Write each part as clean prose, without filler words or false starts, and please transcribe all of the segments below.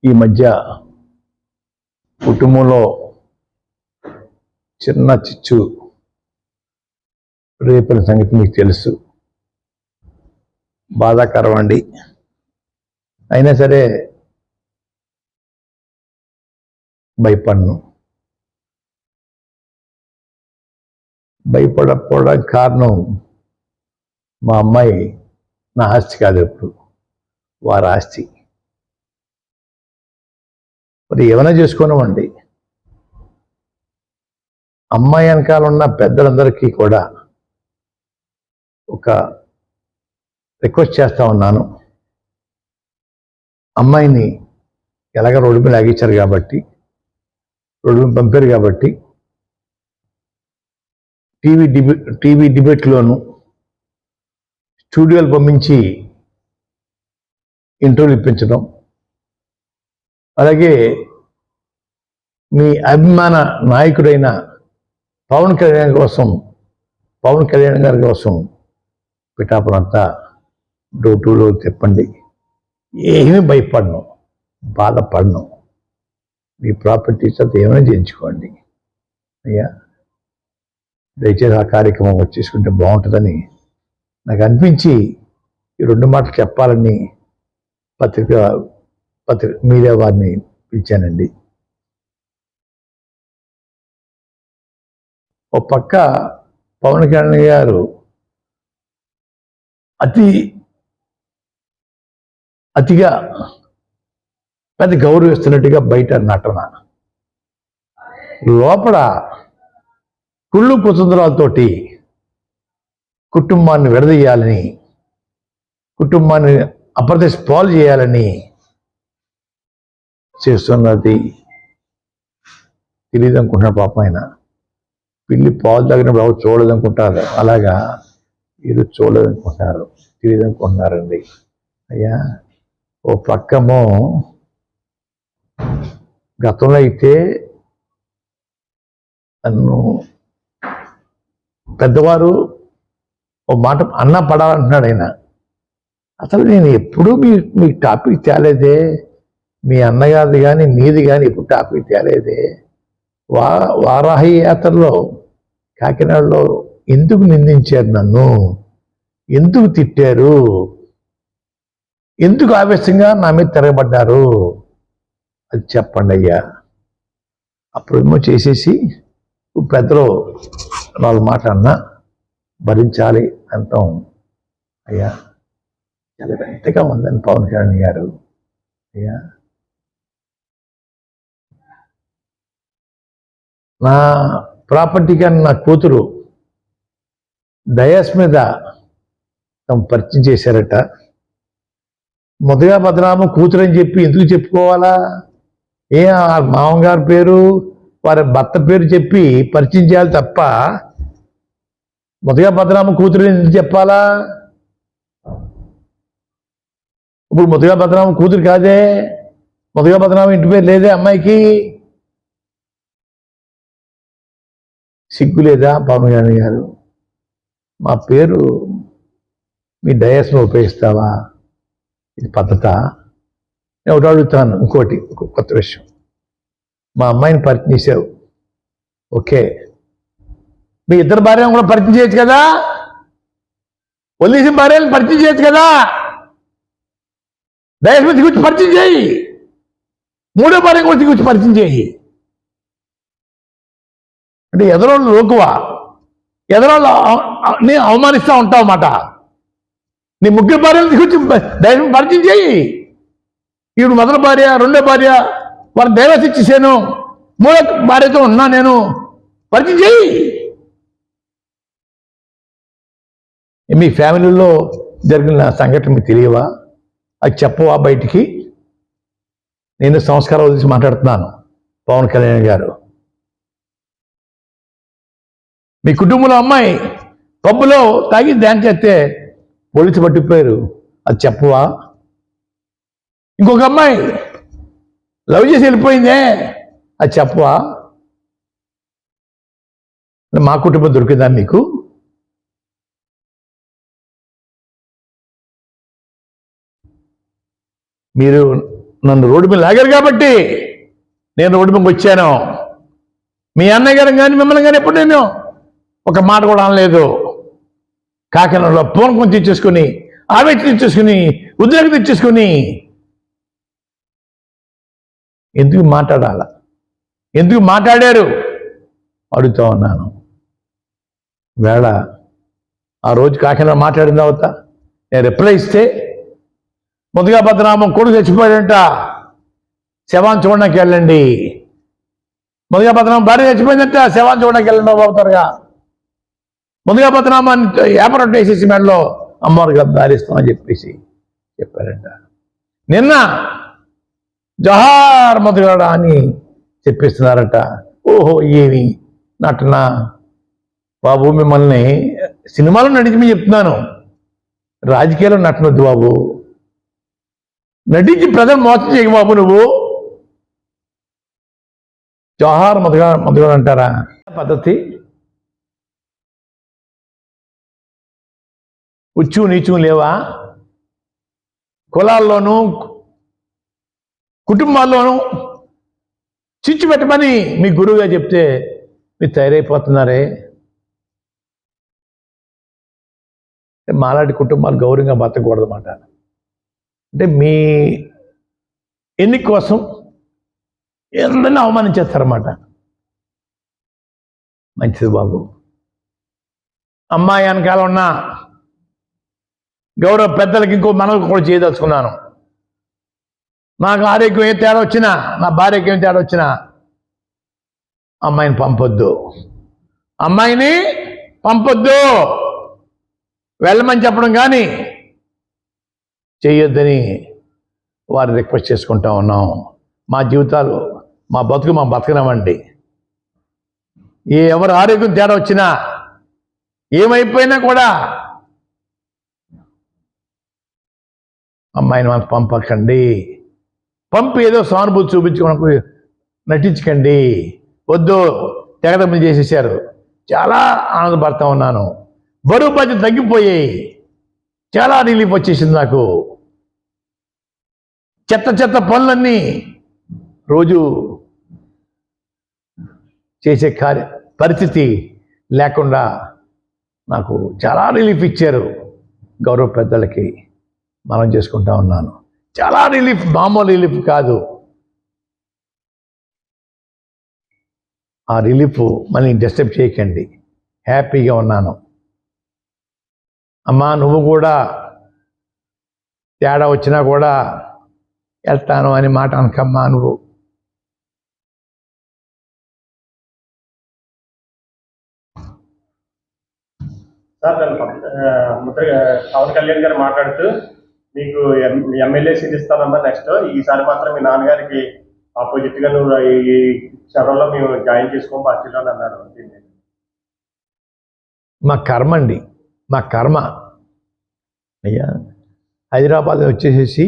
ఈ మధ్య కుటుంబంలో చిన్న చిచ్చు రేపిన సంగతి మీకు తెలుసు. బాధాకరం అండి. అయినా సరే భయపడకపోవడానికి కారణం మా అమ్మాయి నా ఆస్తి కాదు, ఎప్పుడు వారి ఆస్తి. మరి ఏమైనా చేసుకోనివ్వండి, అమ్మాయి వెనకాల ఉన్న పెద్దలందరికీ కూడా ఒక రిక్వెస్ట్ చేస్తా ఉన్నాను. అమ్మాయిని ఎలాగ రోడ్డు మీద లాగించారు కాబట్టి, రోడ్డు మీద పంపారు కాబట్టి, టీవీ డిబేట్లోను స్టూడియోలు పంపించి ఇంటర్వ్యూలు ఇప్పించడం, అలాగే మీ అభిమాన నాయకుడైన పవన్ కళ్యాణ్ గారి కోసం పిఠాపురంతా డోటూలో చెప్పండి. ఏమీ భయపడను, బాధపడను. మీ ప్రాపర్టీస్ అంతా ఏమైనా చేయించుకోండి అయ్యా. దయచేసి ఆ కార్యక్రమం వచ్చేసుకుంటే బాగుంటుందని నాకు అనిపించి ఈ 2 మాటలు చెప్పాలని మీడియా వారిని పిలిచానండి. ఓ పక్క పవన్ కళ్యాణ్ గారు అతిగా పెద్ద గౌరవిస్తున్నట్టుగా బయట నటన, లోపల కుళ్ళు కుతంత్రాలతోటి కుటుంబాన్ని విడదీయాలని, కుటుంబాన్ని అప్రదేశ్ పాలు చేయాలని చేస్తున్నది తెలియదు అనుకుంటున్నాడు. పాపం ఆయన పిల్లి పాలు తాగినప్పుడు ఎవరు చూడదనుకుంటారు, అలాగా వీరు చూడదనుకుంటున్నారు, తెలియదు అనుకుంటున్నారండి. అయ్యా, ఓ పక్కమో గతంలో అయితే నన్ను పెద్దవారు ఓ మాట అన్న పడాలంటున్నాడు ఆయన. అసలు నేను ఎప్పుడూ మీ టాపిక్ తేలేదే, మీ అన్నగారిది కానీ నీది కానీ ఎప్పుడు టాపిక్ తేలేదే. వారాహి యాత్రలో కాకినాడలో ఎందుకు నిందించారు నన్ను, ఎందుకు తిట్టారు, ఎందుకు ఆవేశంగా నా మీద తిరగబడ్డారు, అది చెప్పండి అయ్యా. అప్పుడేమో చేసేసి పెద్దలు 4 మాటలు అన్నా భరించాలి అంటాం. అయ్యా, చాలా ఎంతగా ఉందని పవన్ కళ్యాణ్ గారు. అయ్యా, నా ప్రాపర్టీ కానీ నా కూతురు డయాస్ మీద తమ పరిచయం చేశారట. మొదగా బదనామం కూతురు అని చెప్పి ఎందుకు చెప్పుకోవాలా? మామగారి పేరు వారి భర్త పేరు చెప్పి పరిచయం చేయాలి తప్ప మొదగా బదనామం కూతురు ఎందుకు చెప్పాలా? ఇప్పుడు మొదగా బదనామం కూతురు కాదే, మొదగా బదనామం ఇంటి పేరు లేదే అమ్మాయికి. సిగ్గు లేదా పవన్ కళ్యాణ్ గారు? మా పేరు మీ డయాస్ను ఉపయోగిస్తావా? ఇది పద్ధత? నేను ఒకటి అడుగుతాను, ఇంకోటి కొత్త విషయం. మా అమ్మాయిని పరిచయం చేసావు, ఓకే, మీ ఇద్దరు భార్యను కూడా పరిచయం చేయొచ్చు కదా, వదిలేసిన భార్యను పరిచయం చేయొచ్చు కదా, డయాస్ మీద గురించి పరిచయం చేయి, 3వ భార్య కూడా గురించి పరిచయం చేయి. అంటే ఎదరోళ్ళు లోకువా, ఎదరోళ్ళు నీ అవమానిస్తూ ఉంటావు అన్నమాట. నీ 3 భార్యలు గురించి డైరెక్ట్ పరిచయం చేయి. ఈవిడ మొదటి భార్య, 2వ భార్య, వారు డైవర్స్ ఇచ్చేసాను, 3వ భార్యతో ఉన్నా నేను, పరిచయం చేయి. మీ ఫ్యామిలీలో జరిగిన సంఘటన మీకు తెలియవా? అది చెప్పవా బయటికి? నేను సంస్కారం వదిలేసి మాట్లాడుతున్నాను. పవన్ కళ్యాణ్ గారు, మీ కుటుంబంలో అమ్మాయి పబ్బులో తాగి డ్యాన్స్ చేస్తే పోలీసు పట్టిపోయారు, అది చెప్పవా? ఇంకొక అమ్మాయి లవ్ చేసి వెళ్ళిపోయిందే, అది చెప్పవా? మా కుటుంబం దొరికిందా మీకు? మీరు నన్ను రోడ్డు మీద లాగారు కాబట్టి నేను రోడ్డు మీదకి వచ్చాను. మీ అన్నయ్య గారు కానీ మిమ్మల్ని కానీ ఎప్పుడు నేను ఒక మాట కూడా అనలేదు. కాకినాడలో పూనకం తెచ్చేసుకుని, ఆవేశం తెచ్చేసుకుని, ఉద్రేకం తెచ్చేసుకుని ఎందుకు మాట్లాడాల, ఎందుకు మాట్లాడారు అడుగుతా ఉన్నాను. వేళ ఆ రోజు కాకినాడ మాట్లాడిన తర్వాత నేను రిప్లై ఇస్తే ముదిగా పద్మనాభం కొడుకు చచ్చిపోయాడంట, శవాన్ని చూడడానికి వెళ్ళండి. ముదిగా పద్మనాభం భార్య చచ్చిపోయిందంట, శవాన్ని చూడడానికి వెళ్ళండి బాబుతారుగా. ముదిగా పద్మనాభాన్ని ఏపరొట్టు వేసేసి మెడలో అమ్మవారికి దారిస్తామని చెప్పేసి చెప్పారంట. నిన్న జోహార్ ముదిగాడ అని చెప్పిస్తున్నారట. ఓహో ఏమి నటన బాబు, మిమ్మల్ని సినిమాలో నటించమని చెప్తున్నాను, రాజకీయాల్లో నటనొద్దు బాబు. నటించి ప్రజలు మోసం చేయకు బాబు. నువ్వు జోహార్ ముదిగాడు అంటారా పద్ధతి? ఉచ్చు నీచు లేవా? కులాల్లోనూ కుటుంబాల్లోనూ చిచ్చు పెట్టమని మీ గురువుగా చెప్తే మీరు తయారైపోతున్నారే. మాలాంటి కుటుంబాలు గౌరవంగా బతకూడదు అన్నమాట. అంటే మీ ఎన్నిక కోసం అందరినీ అవమానించేస్తారన్నమాట. మంచిది బాబు. అమ్మాయి వెనకాల ఉన్న గౌరవ పెద్దలకి ఇంకో మనకు కూడా చేయదలుచుకున్నాను. నాకు ఆరోగ్యం ఏ తేడా వచ్చినా, నా భార్యకి ఏం తేడా వచ్చినా అమ్మాయిని పంపొద్దు, అమ్మాయిని పంపొద్దు. వెళ్ళమని చెప్పడం కానీ చేయొద్దని వారిని రిక్వెస్ట్ చేసుకుంటా ఉన్నాం. మా జీవితాలు, మా బతుకు మా బతకనవ్వండి. ఎవరు ఆరోగ్యం తేడా వచ్చినా, ఏమైపోయినా కూడా అమ్మాయిని మనం పంపకండి. పంపి ఏదో సానుభూతి చూపించుకోవడానికి నటించకండి. వద్దు, తెగదమ్మలు చేసేసారు. చాలా ఆనందపడతా ఉన్నాను. బరువు బాధ్యత తగ్గిపోయాయి. చాలా రిలీఫ్ వచ్చేసింది నాకు. చెత్త చెత్త పనులన్నీ రోజు చేసే పరిస్థితి లేకుండా నాకు చాలా రిలీఫ్ ఇచ్చారు గౌరవ పెద్దలకి. మనం చేసుకుంటా ఉన్నాను. చాలా రిలీఫ్, మామూలు రిలీఫ్ కాదు. ఆ రిలీఫ్ మళ్ళీ డిస్టర్బ్ చేయకండి. హ్యాపీగా ఉన్నాను. అమ్మా, నువ్వు కూడా తేడా వచ్చినా కూడా వెళ్తాను అని మాట అనకమ్మా. నువ్వు సార్, పవన్ కళ్యాణ్ గారు మాట్లాడుతూ మీకు ఎమ్మెల్యే సీట్ ఇస్తానమ్మా నెక్స్ట్, ఈసారి మాత్రం మీ నాన్నగారికి ఆపోజిట్ గా నువ్వు ఈ క్షణంలో మేము జాయిన్ చేసుకోం పార్టీలో అన్నారు. మా కర్మ అండి, మా కర్మ. అయ్యా, హైదరాబాద్ వచ్చేసేసి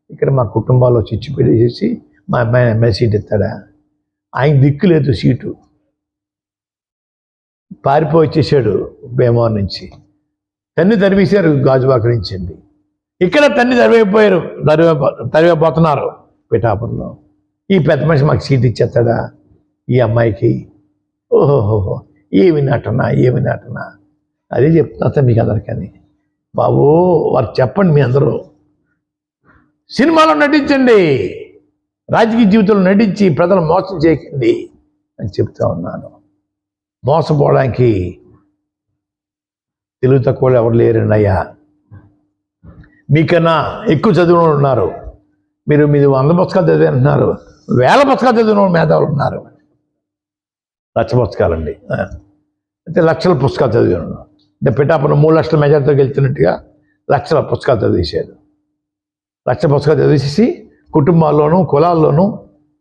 ఇక్కడ మా కుటుంబాల్లో చిచ్చు పెట్టేసేసి మా అమ్మాయిని ఎమ్మెల్యే సీట్ ఇస్తాడా? ఆయన దిక్కు లేదు సీటు. పారిపోయి వచ్చేసాడు భీమవరం నుంచి. తన్ని తరివేశారు గాజువాక నుంచి అండి. ఇక్కడ తన్ని తరివైపోయారు, తరివైపోతున్నారు పిఠాపురంలో. ఈ పెద్ద మనిషి మాకు సీట్ ఇచ్చేస్తాడా ఈ అమ్మాయికి? ఓహోహోహో, ఏమి నటన, ఏమి నటన. అదే చెప్తున్నా మీకు అందరికీ. బాబు, వారు చెప్పండి, మీ అందరూ సినిమాలో నటించండి, రాజకీయ జీవితంలో నటించి ప్రజలు మోసం చేయకండి అని చెప్తా ఉన్నాను. మోసపోవడానికి తెలుగు తక్కువ ఎవరు లేరండి అయ్యా. మీకన్నా ఎక్కువ చదివిన వాళ్ళు ఉన్నారు. మీరు 100 పుస్తకాలు చదివి అంటున్నారు, 1000 పుస్తకాలు చదివిన మేధావులు ఉన్నారు. 1,00,000 పుస్తకాలండి, అయితే లక్షల పుస్తకాలు చదివాను. అంటే పిఠాపురం 3 లక్షల మెజార్టీతో గెలిచినట్టుగా లక్షల పుస్తకాలు చదివేశాడు. 1,00,000 పుస్తకాలు చదివేసి కుటుంబాల్లోనూ కులాల్లోనూ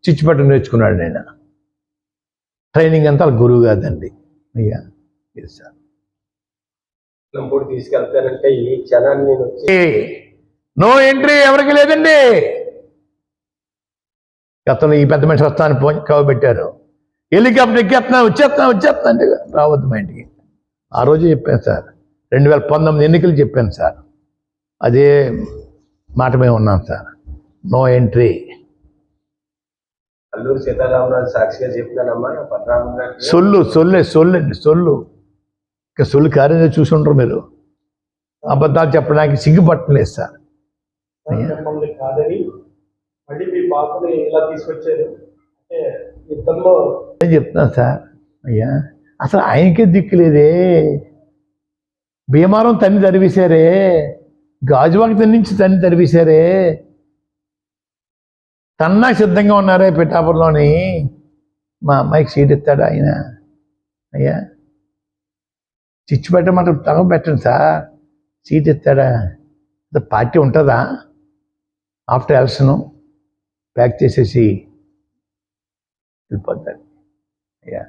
చిచ్చుపెట్ట నేర్చుకున్నాడు. నేను ట్రైనింగ్ అంతా గురువు కాదండి అయ్యా. సార్, తీసుకెళ్తానంటే ఈ క్షణాన్ని నో ఎంట్రీ ఎవరికి లేదండి. గతంలో ఈ పెద్ద మనిషి వస్తాను కవబెట్టారు. హెలికాప్టర్ ఎక్కేస్తున్నా, వచ్చేస్తున్నా అంటే రావద్దు మా ఇంటికి. ఆ రోజు చెప్పాను సార్, 2019 ఎన్నికలు చెప్పాను సార్. అదే మాట మేము ఉన్నాం sir. No entry. Alluri Sitaramaraju సాక్షిగా చెప్తానమ్మా పద్మనాభం గారికి. సొల్లు ఇంకా సొల్లు కార్యం చూసి ఉంటారు మీరు. అబద్ధాలు చెప్పడానికి సిగ్గుపట్టలేదు సార్. మిమ్మల్ని కాదని మళ్ళీ మీ పాపని ఇలా తీసుకొచ్చారు అంటే యుద్ధంలో నేను చెప్తున్నాను సార్. అయ్యా అసలు ఆయనకే దిక్కులేదే. భీమారం తన్ని తరివేశారే, గాజువాక నుంచి తన్ని తరివేశారే, తన్నా సిద్ధంగా ఉన్నారే పిఠాపురంలోని. మా అమ్మాయికి సీట్ ఇస్తాడు ఆయన. అయ్యా చిచ్చు పెట్టమంటే తగ పెట్టండి సార్, సీట్ ఇస్తాడా? పార్టీ ఉంటుందా? ఆఫ్టర్ ఎలక్షను ప్యాక్ చేసేసి వెళ్ళిపోతాడు. అయ్యా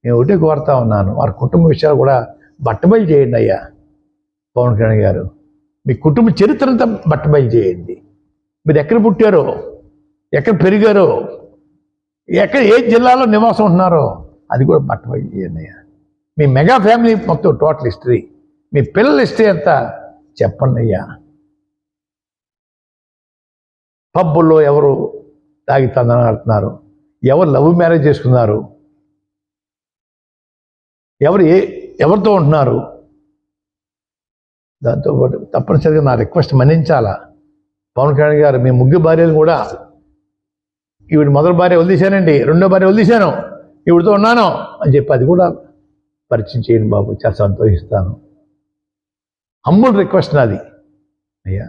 నేను ఒకటే కోరుతా ఉన్నాను, వారి కుటుంబ విషయాలు కూడా బట్టబయలు చేయండి అయ్యా. పవన్ కళ్యాణ్ గారు మీ కుటుంబ చరిత్ర అంతా బట్టబయలు చేయండి. మీరు ఎక్కడ పుట్టారో, ఎక్కడ పెరిగారో, ఎక్కడ ఏ జిల్లాలో నివాసం ఉంటున్నారో అది కూడా బట్టబయలు చేయండి అయ్యా. మీ మెగా ఫ్యామిలీ మొత్తం టోటల్ హిస్టరీ, మీ పిల్లల హిస్టరీ అంతా చెప్పండి అయ్యా. పబ్బుల్లో ఎవరు తాగి తందనాడుతున్నారు, ఎవరు లవ్ మ్యారేజ్ చేసుకున్నారు, ఎవరితో ఉంటున్నారు. దాంతోపాటు తప్పనిసరిగా నా రిక్వెస్ట్ మన్నించాలా. పవన్ కళ్యాణ్ గారు మీ ముగ్గురు భార్యలు కూడా, ఈవిడ మొదటి భార్య వదిలేశానండి, రెండో భార్య వదిలేశాను, ఈవిడితో ఉన్నాను అని చెప్పి అది కూడా పరిచయం చేయండి బాబు, చాలా సంతోషిస్తాను. హంబుల్ రిక్వెస్ట్ నాది అయ్యా.